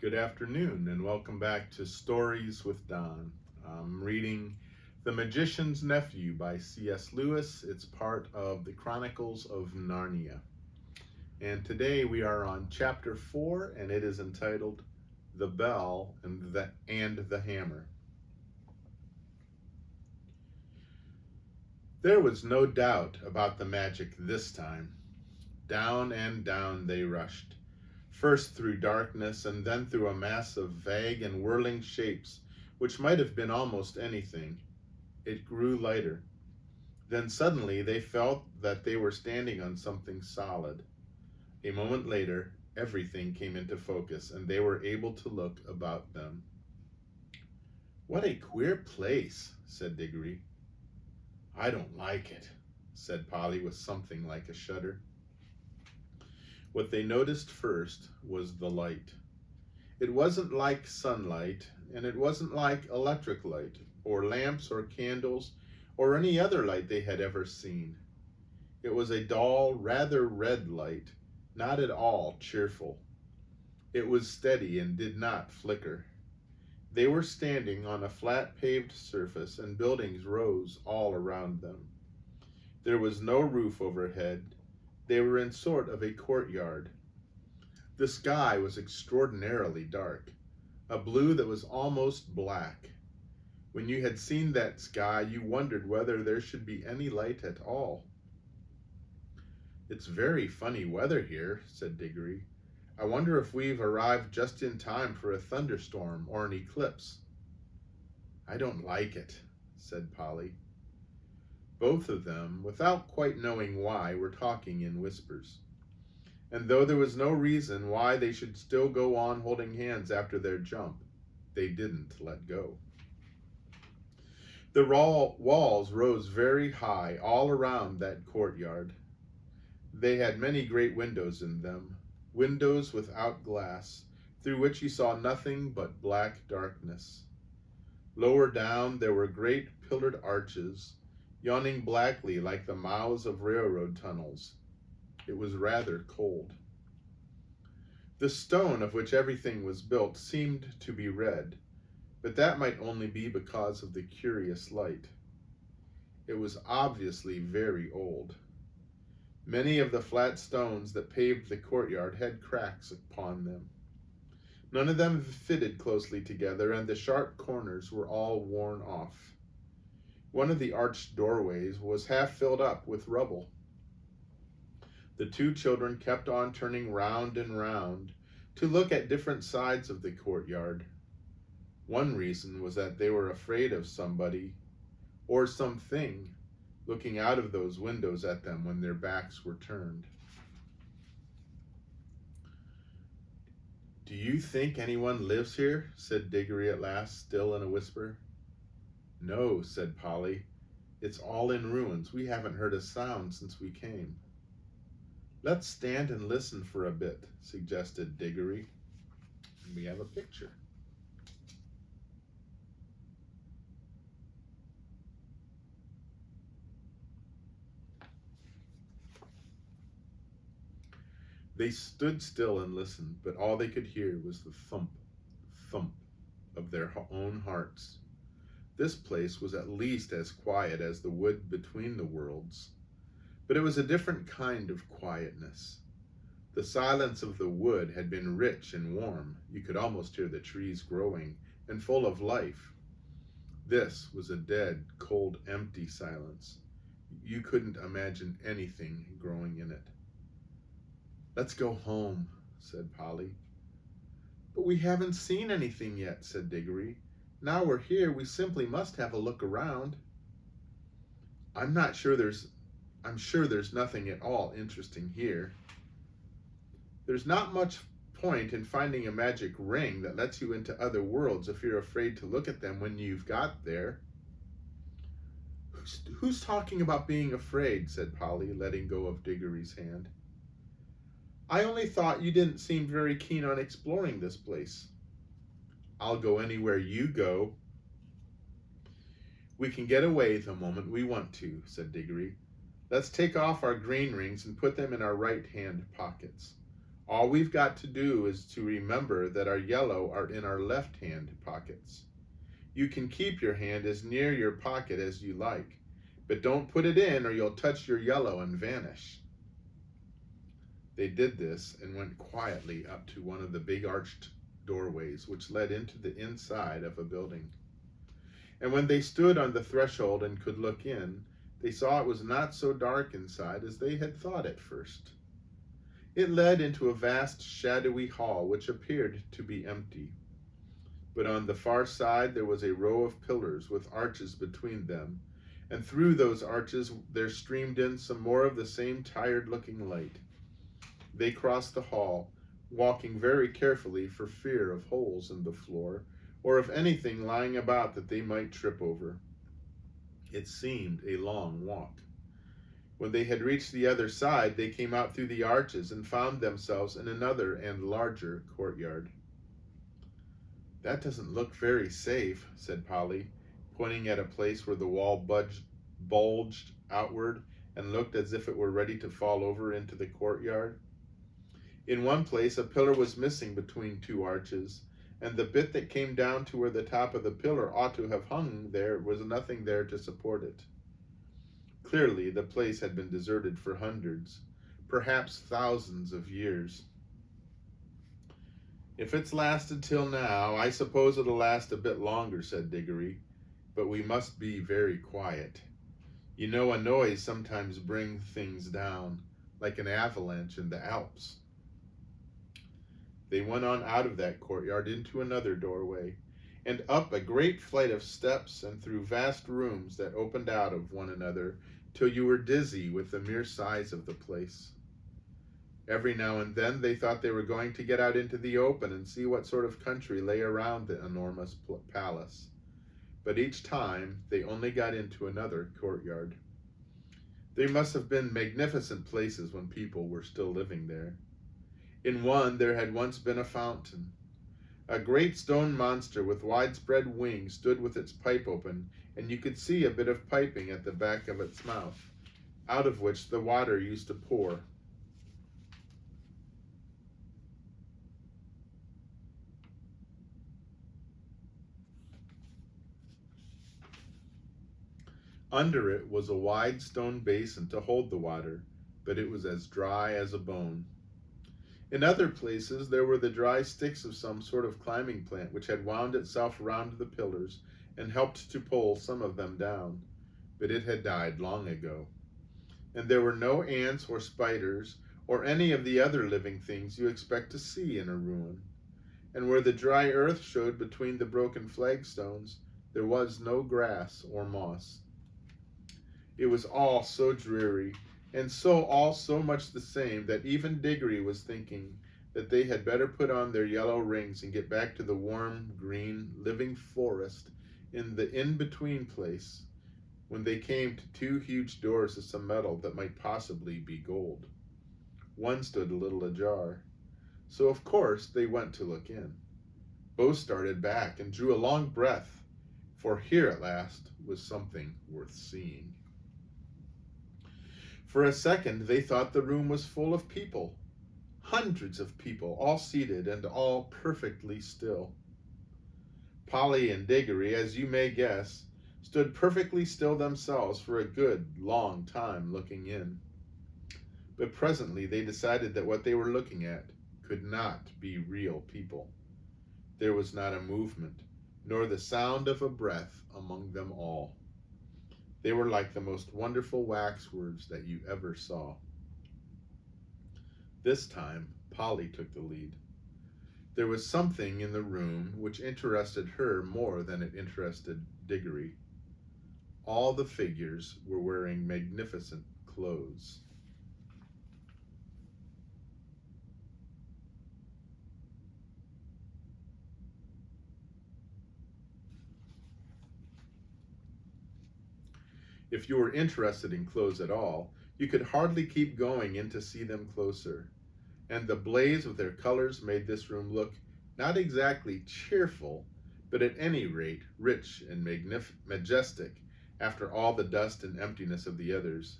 Good afternoon, and welcome back to Stories with Don. I'm reading The Magician's Nephew by C.S. Lewis. It's part of the Chronicles of Narnia. And today we are on chapter 4, and it is entitled The Bell and the Hammer. There was no doubt about the magic this time. Down and down they rushed, first through darkness and then through a mass of vague and whirling shapes which might have been almost anything. It grew lighter. Then suddenly they felt that they were standing on something solid. A moment later, everything came into focus and they were able to look about them. "What a queer place," said Diggory. "I don't like it," said Polly with something like a shudder. What they noticed first was the light. It wasn't like sunlight, and it wasn't like electric light, or lamps or candles, or any other light they had ever seen. It was a dull, rather red light, not at all cheerful. It was steady and did not flicker. They were standing on a flat paved surface, and buildings rose all around them. There was no roof overhead. They were in sort of a courtyard. The sky was extraordinarily dark, a blue that was almost black. When you had seen that sky, you wondered whether there should be any light at all. "It's very funny weather here," said Diggory. "I wonder if we've arrived just in time for a thunderstorm or an eclipse." "I don't like it," said Polly. Both of them, without quite knowing why, were talking in whispers. And though there was no reason why they should still go on holding hands after their jump, they didn't let go. The walls rose very high all around that courtyard. They had many great windows in them, windows without glass, through which you saw nothing but black darkness. Lower down there were great pillared arches, yawning blackly like the mouths of railroad tunnels. It was rather cold. The stone of which everything was built seemed to be red, but that might only be because of the curious light. It was obviously very old. Many of the flat stones that paved the courtyard had cracks upon them. None of them fitted closely together, and the sharp corners were all worn off. One of the arched doorways was half filled up with rubble. The two children kept on turning round and round to look at different sides of the courtyard. One reason was that they were afraid of somebody or something looking out of those windows at them when their backs were turned. "Do you think anyone lives here?" said Diggory at last, still in a whisper. "No," said Polly. "It's all in ruins. We haven't heard a sound since we came." "Let's stand and listen for a bit," suggested Diggory. And we have a picture. They stood still and listened, but all they could hear was the thump, thump of their own hearts. This place was at least as quiet as the wood between the worlds, but it was a different kind of quietness. The silence of the wood had been rich and warm. You could almost hear the trees growing and full of life. This was a dead, cold, empty silence. You couldn't imagine anything growing in it. "Let's go home," said Polly. "But we haven't seen anything yet," said Diggory. "Now we're here, we simply must have a look around." I'm sure there's nothing at all interesting here. There's not much point in finding a magic ring that lets you into other worlds if you're afraid to look at them when you've got there." Who's talking about being afraid?" said Polly, letting go of Diggory's hand. "I only thought you didn't seem very keen on exploring this place." "I'll go anywhere you go." "We can get away the moment we want to," said Diggory. "Let's take off our green rings and put them in our right hand pockets. All we've got to do is to remember that our yellow are in our left-hand pockets. You can keep your hand as near your pocket as you like, but don't put it in or you'll touch your yellow and vanish. They did this and went quietly up to one of the big arched doorways which led into the inside of a building. And when they stood on the threshold and could look in, they saw it was not so dark inside as they had thought at first. It led into a vast shadowy hall which appeared to be empty. But on the far side there was a row of pillars with arches between them, and through those arches there streamed in some more of the same tired-looking light. They crossed the hall, walking very carefully for fear of holes in the floor, or of anything lying about that they might trip over. It seemed a long walk. When they had reached the other side, they came out through the arches and found themselves in another and larger courtyard. "That doesn't look very safe," said Polly, pointing at a place where the wall bulged outward and looked as if it were ready to fall over into the courtyard. In one place, a pillar was missing between two arches, and the bit that came down to where the top of the pillar ought to have hung there was nothing there to support it. Clearly, the place had been deserted for hundreds, perhaps thousands of years. "If it's lasted till now, I suppose it'll last a bit longer," said Diggory, "but we must be very quiet. You know, a noise sometimes brings things down, like an avalanche in the Alps." They went on out of that courtyard into another doorway, and up a great flight of steps and through vast rooms that opened out of one another till you were dizzy with the mere size of the place. Every now and then they thought they were going to get out into the open and see what sort of country lay around the enormous palace, but each time they only got into another courtyard. They must have been magnificent places when people were still living there. In one there had once been a fountain. A great stone monster with widespread wings stood with its pipe open, and you could see a bit of piping at the back of its mouth, out of which the water used to pour. Under it was a wide stone basin to hold the water, but it was as dry as a bone. In other places there were the dry sticks of some sort of climbing plant which had wound itself around the pillars and helped to pull some of them down, but it had died long ago. And there were no ants or spiders or any of the other living things you expect to see in a ruin. And where the dry earth showed between the broken flagstones, there was no grass or moss. It was all so dreary, and all so much the same, that even Diggory was thinking that they had better put on their yellow rings and get back to the warm, green, living forest in the in-between place, when they came to two huge doors of some metal that might possibly be gold. One stood a little ajar, so of course they went to look in. Both started back and drew a long breath, for here at last was something worth seeing. For a second they thought the room was full of people, hundreds of people, all seated and all perfectly still. Polly and Diggory, as you may guess, stood perfectly still themselves for a good long time looking in. But presently they decided that what they were looking at could not be real people. There was not a movement, nor the sound of a breath among them all. They were like the most wonderful waxworks that you ever saw. This time, Polly took the lead. There was something in the room which interested her more than it interested Diggory. All the figures were wearing magnificent clothes. If you were interested in clothes at all, you could hardly keep going in to see them closer, and the blaze of their colors made this room look not exactly cheerful, but at any rate rich and majestic after all the dust and emptiness of the others.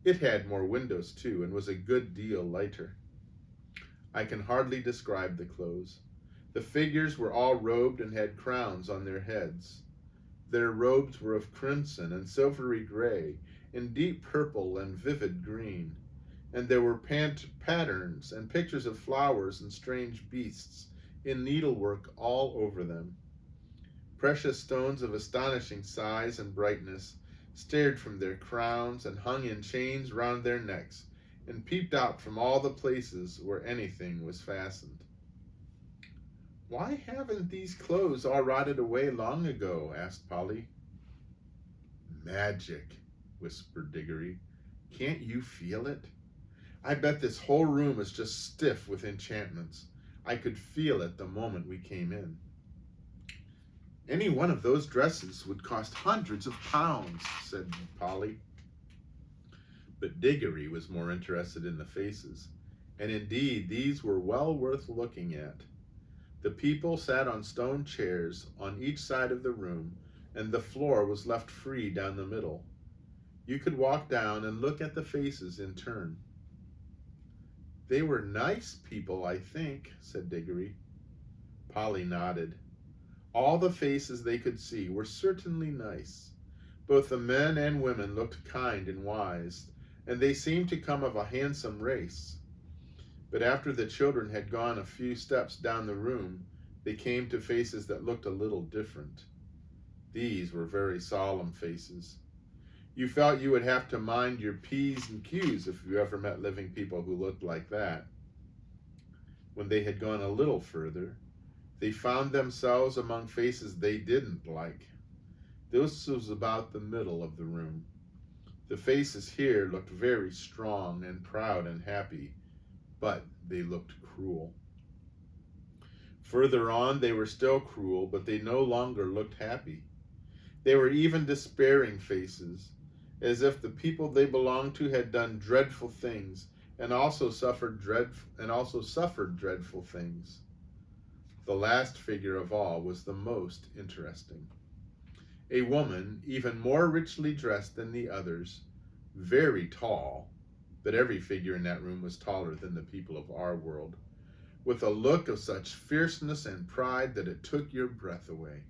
It had more windows too, and was a good deal lighter. I can hardly describe the clothes. The figures were all robed and had crowns on their heads. Their robes were of crimson and silvery gray, and deep purple and vivid green, and there were patterns and pictures of flowers and strange beasts in needlework all over them. Precious stones of astonishing size and brightness stared from their crowns and hung in chains round their necks, and peeped out from all the places where anything was fastened. "Why haven't these clothes all rotted away long ago?" asked Polly. "Magic," whispered Diggory. "Can't you feel it? I bet this whole room is just stiff with enchantments. I could feel it the moment we came in." "Any one of those dresses would cost hundreds of pounds," said Polly. But Diggory was more interested in the faces, and indeed these were well worth looking at. The people sat on stone chairs on each side of the room, and the floor was left free down the middle. You could walk down and look at the faces in turn. "They were nice people, I think," said Diggory. Polly nodded. All the faces they could see were certainly nice. Both the men and women looked kind and wise, and they seemed to come of a handsome race. But after the children had gone a few steps down the room, they came to faces that looked a little different. These were very solemn faces. You felt you would have to mind your P's and Q's if you ever met living people who looked like that. When they had gone a little further, they found themselves among faces they didn't like. This was about the middle of the room. The faces here looked very strong and proud and happy, but they looked cruel. Further on, they were still cruel, but they no longer looked happy. They were even despairing faces, as if the people they belonged to had done dreadful things and also suffered dreadful things. The last figure of all was the most interesting. A woman, even more richly dressed than the others, very tall, but every figure in that room was taller than the people of our world, with a look of such fierceness and pride that it took your breath away.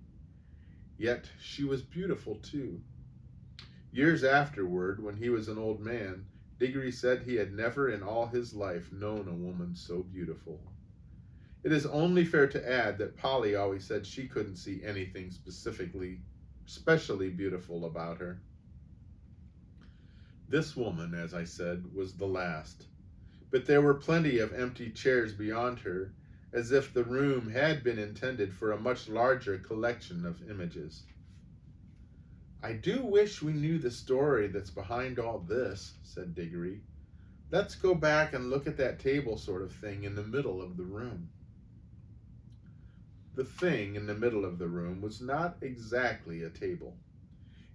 Yet she was beautiful too. Years afterward, when he was an old man, Diggory said he had never in all his life known a woman so beautiful. It is only fair to add that Polly always said she couldn't see anything especially beautiful about her. This woman, as I said, was the last, but there were plenty of empty chairs beyond her, as if the room had been intended for a much larger collection of images. "I do wish we knew the story that's behind all this," said Diggory. "Let's go back and look at that table sort of thing in the middle of the room." The thing in the middle of the room was not exactly a table.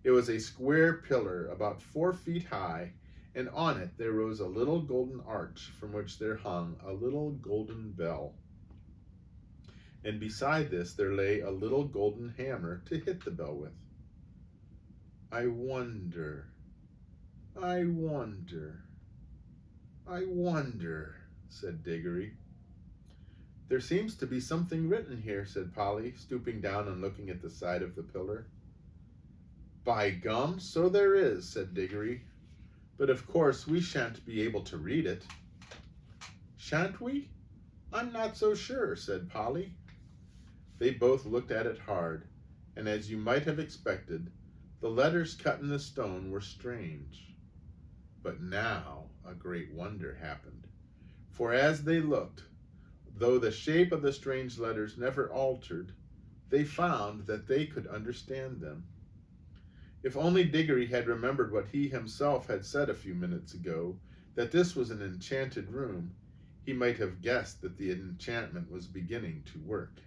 It was a square pillar about 4 feet high, and on it there rose a little golden arch from which there hung a little golden bell. And beside this there lay a little golden hammer to hit the bell with. I wonder, I wonder, said Diggory. "There seems to be something written here," said Polly, stooping down and looking at the side of the pillar. "By gum, so there is," said Diggory. "But of course we shan't be able to read it." "Shan't we? I'm not so sure," said Polly. They both looked at it hard, and as you might have expected, the letters cut in the stone were strange. But now a great wonder happened, for as they looked, though the shape of the strange letters never altered, they found that they could understand them. If only Diggory had remembered what he himself had said a few minutes ago, that this was an enchanted room, he might have guessed that the enchantment was beginning to work.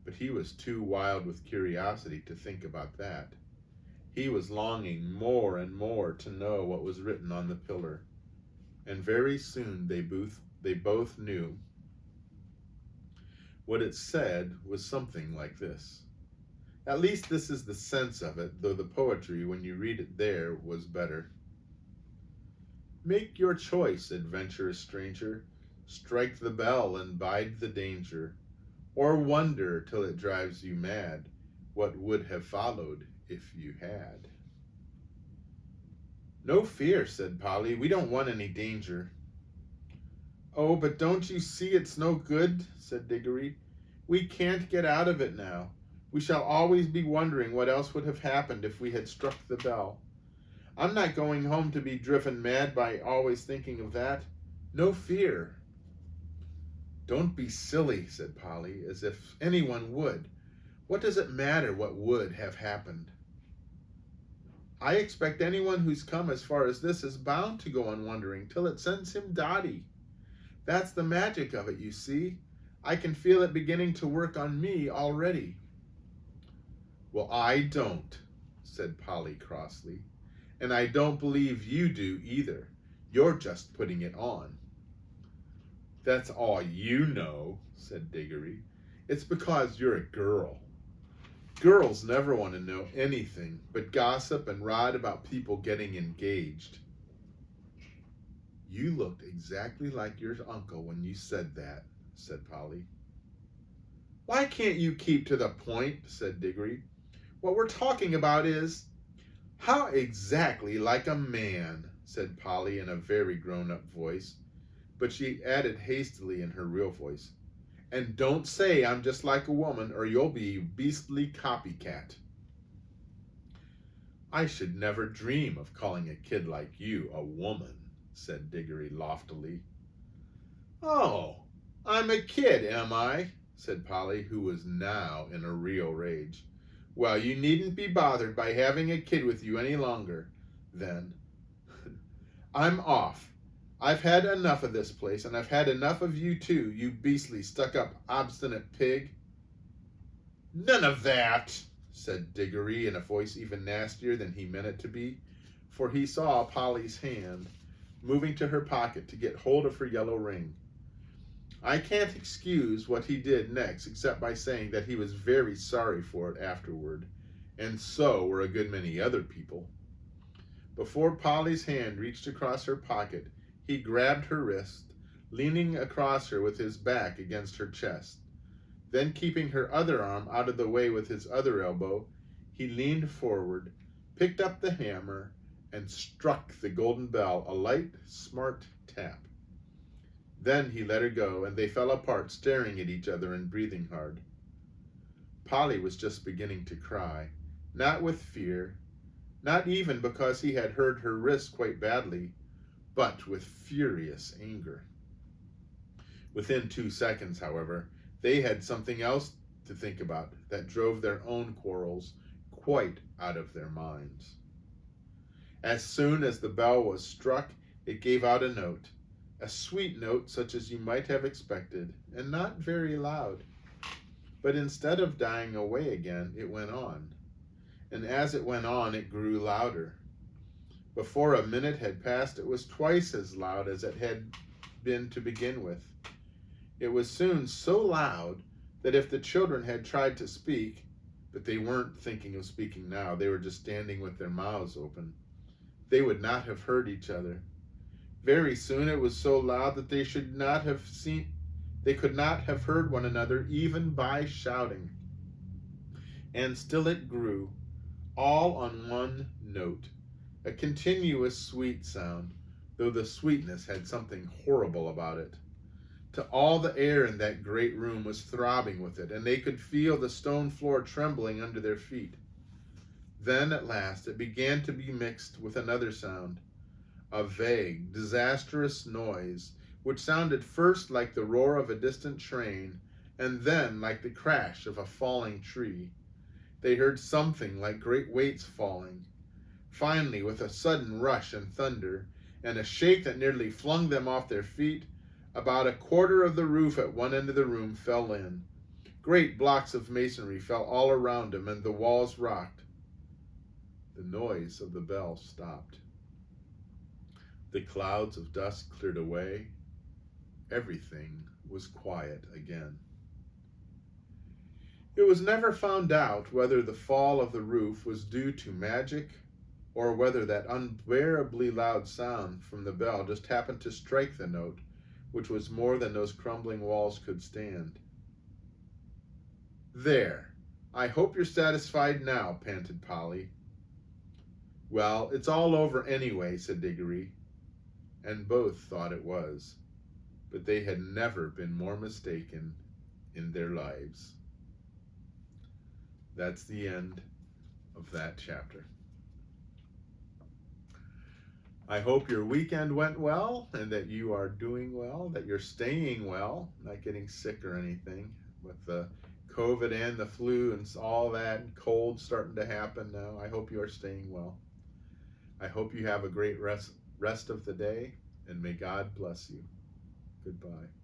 But he was too wild with curiosity to think about that. He was longing more and more to know what was written on the pillar, and very soon they both knew. What it said was something like this. At least this is the sense of it, though the poetry, when you read it there, was better. "Make your choice, adventurous stranger. Strike the bell and bide the danger, or wonder till it drives you mad what would have followed if you had. No fear, said Polly. We don't want any danger. Oh, but don't you see it's no good, said Diggory. We can't get out of it now. We shall always be wondering what else would have happened if we had struck the bell. I'm not going home to be driven mad by always thinking of that. No fear. Don't be silly, said Polly, as if anyone would. What does it matter what would have happened? I expect anyone who's come as far as this is bound to go on wondering till it sends him dotty. That's the magic of it, you see. I can feel it beginning to work on me already. Well, I don't, said Polly crossly. And I don't believe you do either. You're just putting it on. That's all you know, said Diggory. It's because you're a girl. Girls never want to know anything but gossip and ride about people getting engaged. You looked exactly like your uncle when you said that, said Polly. Why can't you keep to the point, said Diggory. What we're talking about is... How exactly like a man, said Polly in a very grown-up voice, but she added hastily in her real voice, and don't say I'm just like a woman or you'll be a beastly copycat. I should never dream of calling a kid like you a woman, said Diggory loftily. Oh, I'm a kid, am I? Said Polly, who was now in a real rage. Well, you needn't be bothered by having a kid with you any longer, then. I'm off. I've had enough of this place, and I've had enough of you too, you beastly, stuck-up, obstinate pig. None of that, said Diggory in a voice even nastier than he meant it to be, for he saw Polly's hand moving to her pocket to get hold of her yellow ring. I can't excuse what he did next except by saying that he was very sorry for it afterward, and so were a good many other people. Before Polly's hand reached across her pocket, he grabbed her wrist, leaning across her with his back against her chest. Then, keeping her other arm out of the way with his other elbow, he leaned forward, picked up the hammer, and struck the golden bell a light, smart tap. Then he let her go, and they fell apart, staring at each other and breathing hard. Polly was just beginning to cry, not with fear, not even because he had hurt her wrist quite badly, but with furious anger. Within 2 seconds, however, they had something else to think about that drove their own quarrels quite out of their minds. As soon as the bell was struck, it gave out a note, a sweet note such as you might have expected, and not very loud. But instead of dying away again, it went on. And as it went on, it grew louder. Before a minute had passed, it was twice as loud as it had been to begin with. It was soon so loud that if the children had tried to speak, but they weren't thinking of speaking now, they were just standing with their mouths open, they would not have heard each other. Very soon it was so loud that they could not have heard one another even by shouting. And still it grew, all on one note, a continuous sweet sound, though the sweetness had something horrible about it. To all the air in that great room was throbbing with it, and they could feel the stone floor trembling under their feet. Then at last it began to be mixed with another sound, a vague, disastrous noise, which sounded first like the roar of a distant train, and then like the crash of a falling tree. They heard something like great weights falling. Finally, with a sudden rush and thunder, and a shake that nearly flung them off their feet, about a quarter of the roof at one end of the room fell in. Great blocks of masonry fell all around them, and the walls rocked. The noise of the bell stopped. The clouds of dust cleared away. Everything was quiet again. It was never found out whether the fall of the roof was due to magic or whether that unbearably loud sound from the bell just happened to strike the note which was more than those crumbling walls could stand. "There! I hope you're satisfied now," panted Polly. "Well, it's all over anyway," said Diggory, and both thought it was, but they had never been more mistaken in their lives. That's the end of that chapter. I hope your weekend went well and that you are doing well, that you're staying well, not getting sick or anything with the COVID and the flu and all that and cold starting to happen now. I hope you are staying well. I hope you have a great rest of the day, and may God bless you. Goodbye.